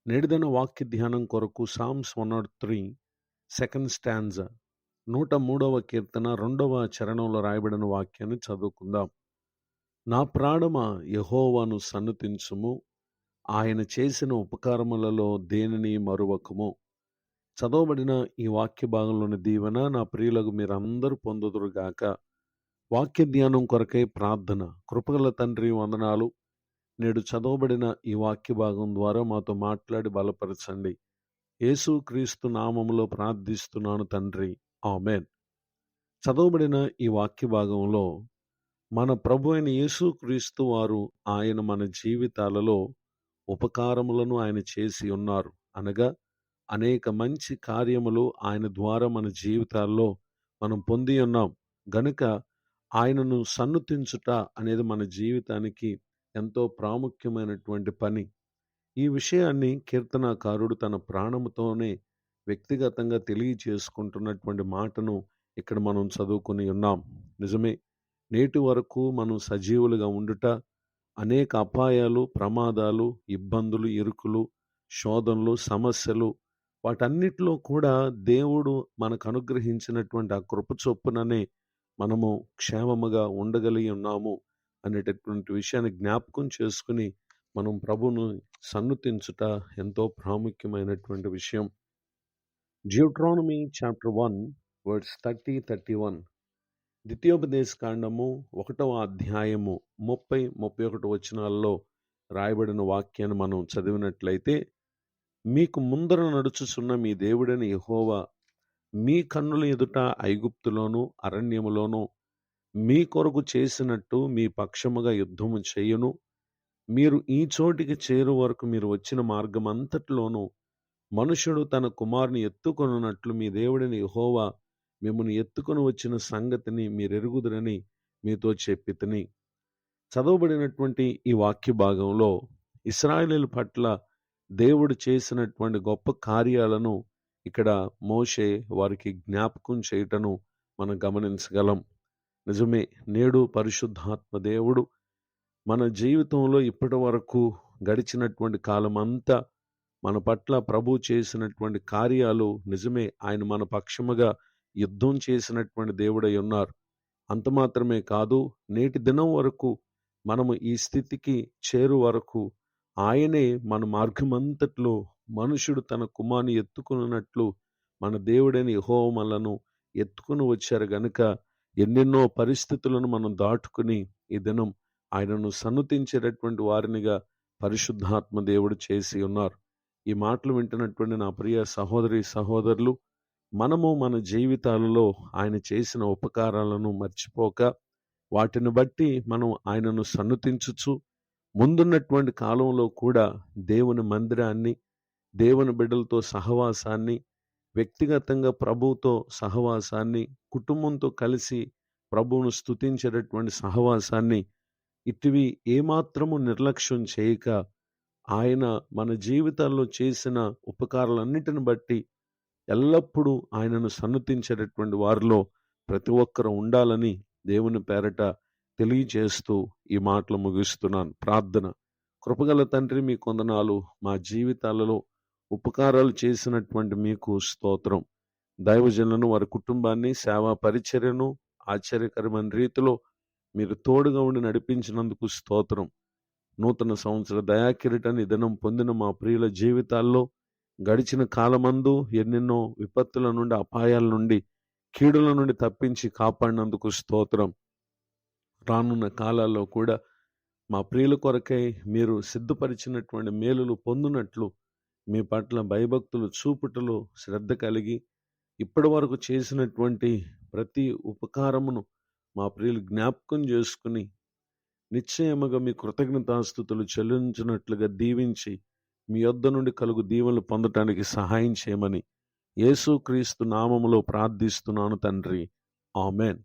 నేటిదిన వాక్య ధ్యానం కొరకు సామ్స్ 103 సెకండ్ స్టాంజా 103వ కీర్తన 2వ చరణంలో రాయబడిన వాక్యాన్ని చదువుకుందాం. నా ప్రాణమా యెహోవాను సన్నుతించుము, ఆయన చేసిన ఉపకారములలో దేనిని మరువకుము. చదవబడిన ఈ వాక్య భాగంలోని దీవెన నా ప్రియులకు మీరందరూ పొందుదురుగాక. వాక్య ధ్యానం కొరకై ప్రార్థన. కృపగల తండ్రి, వందనాలు. నేడు చదవబడిన ఈ వాక్య భాగం ద్వారా మాతో మాట్లాడి బలపరచండి. యేసు క్రీస్తు నామములో ప్రార్థిస్తున్నాను తండ్రి, ఆమేన్. చదవబడిన ఈ వాక్య భాగంలో మన ప్రభు అయిన యేసు క్రీస్తు వారు ఆయన మన జీవితాలలో ఉపకారములను ఆయన చేసి ఉన్నారు. అనగా అనేక మంచి కార్యములు ఆయన ద్వారా మన జీవితాల్లో మనం పొంది ఉన్నాం గనుక ఆయనను సన్నుతించుట అనేది మన జీవితానికి ఎంతో ప్రాముఖ్యమైనటువంటి పని. ఈ విషయాన్ని కీర్తనాకారుడు తన ప్రాణముతోనే వ్యక్తిగతంగా తెలియచేసుకుంటున్నటువంటి మాటను ఇక్కడ మనం చదువుకుని ఉన్నాం. నిజమే, నేటి వరకు మనం సజీవులుగా ఉండుట అనేక అపాయాలు, ప్రమాదాలు, ఇబ్బందులు, ఇరుకులు, శోధనలు, సమస్యలు, వాటన్నిటిలో కూడా దేవుడు మనకు అనుగ్రహించినటువంటి ఆ కృప చొప్పుననే మనము క్షేమముగా ఉండగలిగి ఉన్నాము అనేటటువంటి విషయాన్ని జ్ఞాపకం చేసుకుని మనం ప్రభువును సన్నుతించుట ఎంతో ప్రాముఖ్యమైనటువంటి విషయం. డ్యూట్రానమీ చాప్టర్ 1 వర్డ్స్ 30-31, ద్వితీయోపదేశ కాండము 1వ అధ్యాయము 30-31 వచనాల్లో రాయబడిన వాక్యాన్ని మనం చదివినట్లయితే, మీకు ముందర నడుచుచున్న మీ దేవుడైన యెహోవా మీ కన్నుల ఎదుట ఐగుప్తులోను అరణ్యములోను మీ కొరకు చేసినట్టు మీ పక్షముగా యుద్ధము చేయును. మీరు ఈ చోటికి చేరు వరకు మీరు వచ్చిన మార్గం అంతటిలోనూ మనుషుడు తన కుమారుని ఎత్తుకొనున్నట్లు మీ దేవుడైన యెహోవా మిమ్మల్ని ఎత్తుకొని వచ్చిన సంగతిని మీరెరుగుదురని మీతో చెప్పితిని. చదవబడినటువంటి ఈ వాక్య భాగంలో ఇశ్రాయేలీయుల పట్ల దేవుడు చేసినటువంటి గొప్ప కార్యాలను ఇక్కడ మోషే వారికి జ్ఞాపకం చేయటను మనం గమనించగలం. నిజమే, నేడు పరిశుద్ధాత్మ దేవుడు మన జీవితంలో ఇప్పటి వరకు గడిచినటువంటి కాలం అంతా మన పట్ల ప్రభు చేసినటువంటి కార్యాలు నిజమే. ఆయన మన పక్షముగా యుద్ధం చేసినటువంటి దేవుడై ఉన్నారు. అంత మాత్రమే కాదు, నేటి దినం వరకు మనము ఈ స్థితికి చేరు వరకు ఆయనే మన మార్గమంతట్లో మనుషుడు తన కుమారుని ఎత్తుకున్నట్లు మన దేవుడైన యెహోవా మనలను ఎత్తుకుని వచ్చారు గనుక ఎన్నెన్నో పరిస్థితులను మనం దాటుకుని ఈ దినం ఆయనను సన్నుతించేటటువంటి వారినిగా పరిశుద్ధాత్మ దేవుడు చేసి ఉన్నారు. ఈ మాటలు వింటున్నటువంటి నా ప్రియ సహోదరి సహోదరులు, మనము మన జీవితాలలో ఆయన చేసిన ఉపకారాలను మర్చిపోక వాటిని బట్టి మనం ఆయనను సన్నుతించుచు ముందున్నటువంటి కాలంలో కూడా దేవుని మందిరాన్ని, దేవుని బిడ్డలతో సహవాసాన్ని, వ్యక్తిగతంగా ప్రభువుతో సహవాసాన్ని, కుటుంబంతో కలిసి ప్రభువును స్తుతించేటటువంటి సహవాసాన్ని, ఇటివి ఏమాత్రము నిర్లక్ష్యం చేయక ఆయన మన జీవితాల్లో చేసిన ఉపకారాలన్నిటిని బట్టి ఎల్లప్పుడూ ఆయనను సన్నుతించేటటువంటి వారిలో ప్రతి ఒక్కరూ ఉండాలని దేవుని పేరట తెలియజేస్తూ ఈ మాటలు ముగిస్తున్నాను. ప్రార్థన. కృపగల తండ్రి, మీ కొందనాలు. మా జీవితాలలో ఉపకారాలు చేసినటువంటి మీకు స్తోత్రం. దైవజనులను, వారి కుటుంబాన్ని, సేవా పరిచర్యను ఆశ్చర్యకరమైన రీతిలో మీరు తోడుగా ఉండి నడిపించినందుకు స్తోత్రం. నూతన సంవత్సర దయాకిరీటాన్ని దినం పొందిన మా ప్రియుల జీవితాల్లో గడిచిన కాలమందు ఎన్నెన్నో విపత్తుల నుండి, అపాయాల నుండి, కీడుల నుండి తప్పించి కాపాడినందుకు స్తోత్రం. రానున్న కాలాల్లో కూడా మా ప్రియుల కొరకై మీరు సిద్ధపరిచినటువంటి మేలులు పొందునట్లు మీ పట్ల భయభక్తులు చూపుటలో శ్రద్ధ కలిగి ఇప్పటి వరకు చేసినటువంటి ప్రతి ఉపకారమును మా ప్రియులు జ్ఞాపకం చేసుకుని నిశ్చయముగా మీ కృతజ్ఞతాస్తుతులు చెల్లించినట్లుగా దీవించి మీ యొద్ద నుండి కలుగు దీవెనలు పొందటానికి సహాయం చేయమని యేసుక్రీస్తు నామములో ప్రార్థిస్తున్నాను తండ్రి, ఆమేన్.